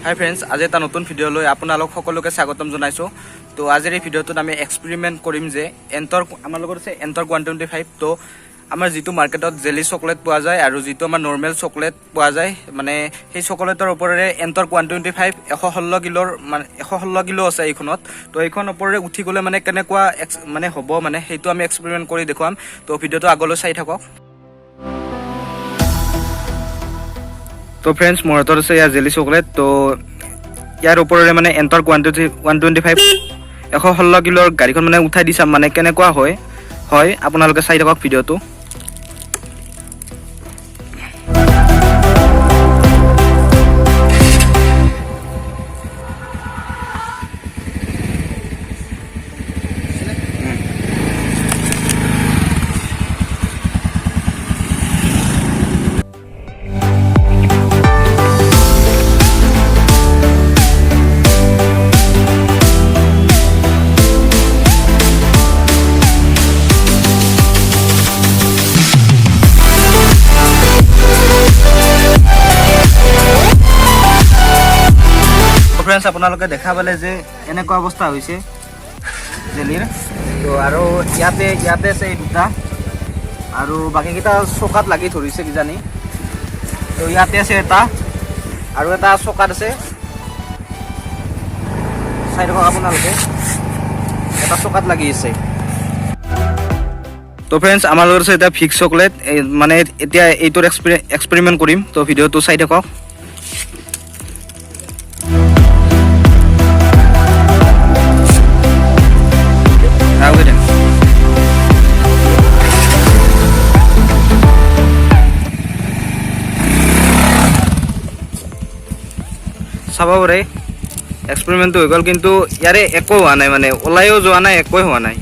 হাই friends, আজি এটা নতুন ভিডিঅ' লৈ আপোনালোক সকলোকে স্বাগতম জনাইছোঁ। তো আজিৰ এই ভিডিঅ'টোত আমি এক্সপেৰিমেণ্ট কৰিম যে আমাৰ লগত আছে এণ্টৰ 125। তো আমাৰ যিটো মাৰ্কেটত জেলি চকলেট পোৱা যায় আৰু যিটো আমাৰ নৰ্মেল চকলেট পোৱা যায়, মানে সেই চকলেটৰ ওপৰেৰে এণ্টৰ 125 116 কিলোৰ মানে 116 কিলো আছে এইখনত। তো এইখন ওপৰেৰে উঠি গ'লে মানে কেনেকুৱা মানে হ'ব, মানে সেইটো আমি এক্সপেৰিমেণ্ট কৰি দেখুৱাম। তো ভিডিঅ'টো আগলৈ চাই থাকক। তো ফ্ৰেণ্ডছ, মোৰ হাতত আছে ইয়াৰ জেলি চকলেট। তো ইয়াৰ ওপৰেৰে মানে এণ্টৰ 125 116 কিলোৰ গাড়ীখন মানে উঠাই দি চাম মানে কেনেকুৱা হয় আপোনালোকে চাই থাকক ভিডিঅ'টো। ফ্ৰেণ্ডছ, আপোনালোকে দেখা পালে যে এনেকুৱা অৱস্থা হৈছে জেলিৰ। তো আৰু ইয়াতে আছে এই দুটা, আৰু বাকীকেইটা চকাত লাগি ধৰিছে কিজানি। তো ইয়াতে আছে এটা, আৰু এটা চকাত আছে, চাই থাকক আপোনালোকে, এটা চকাত লাগি আছে। তো ফ্ৰেণ্ডছ, আমাৰ লগত আছে এতিয়া ফিক্স চকলেট, মানে এতিয়া এইটোৰ এক্সপেৰিমেণ্ট কৰিম। তো ভিডিঅ'টো চাই থাকক। চাব পাৰে এক্সপেৰিমেণ্টটো হৈ গ'ল, কিন্তু ইয়াৰে একো হোৱা নাই, মানে ওলাইও যোৱা নাই, একোৱে হোৱা নাই।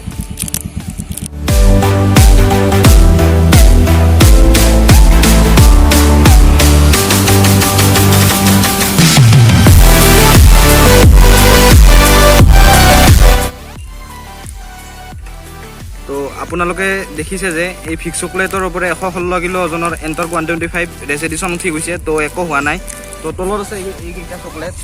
তো আপোনালোকে দেখিছে যে এই ফিক্স চকলেটৰ ওপৰত 116 কিলো ওজনৰ এণ্টৰ 125 ৰেচ এডিশ্যন উঠি গৈছে। তো একো হোৱা নাই। তো তলত আছে এইকেইটা চকলেট,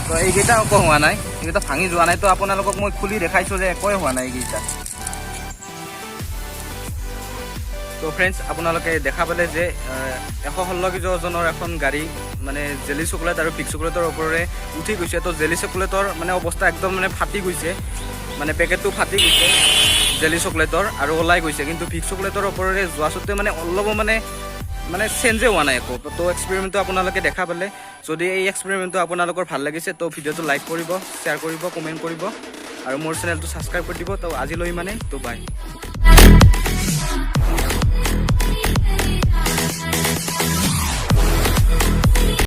তো এইকেইটা একো হোৱা নাই, এইকেইটা ভাঙি যোৱা নাই। তো আপোনালোকক মই খুলি দেখাইছোঁ যে একোৱে হোৱা নাই এইকেইটা। তো ফ্ৰেণ্ডছ, আপোনালোকে দেখা পালে যে 116 কিলো ওজনৰ এখন গাড়ী মানে জেলি চকলেট আৰু ফিক্স চকলেটৰ ওপৰেৰে উঠি গৈছে। তো জেলি চকলেটৰ মানে অৱস্থা একদম মানে ফাটি গৈছে, মানে পেকেটটো ফাটি গৈছে জেলি চকলেটৰ আৰু ওলাই গৈছে। কিন্তু ফিক্স চকলেটৰ ওপৰেৰে যোৱা সত্ত্বেও মানে অলপ মানে চেঞ্জে হোৱা নাই একো। তো এক্সপেৰিমেণ্টটো আপোনালোকে দেখা পালে। যদি এই এক্সপেৰিমেণ্টটো আপোনালোকৰ ভাল লাগিছে, তো ভিডিঅ'টো লাইক কৰিব, শ্বেয়াৰ কৰিব, কমেণ্ট কৰিব, আৰু মোৰ চেনেলটো ছাবস্ক্ৰাইব কৰি দিব। তো আজিলৈ ইমানেই। তো বাই।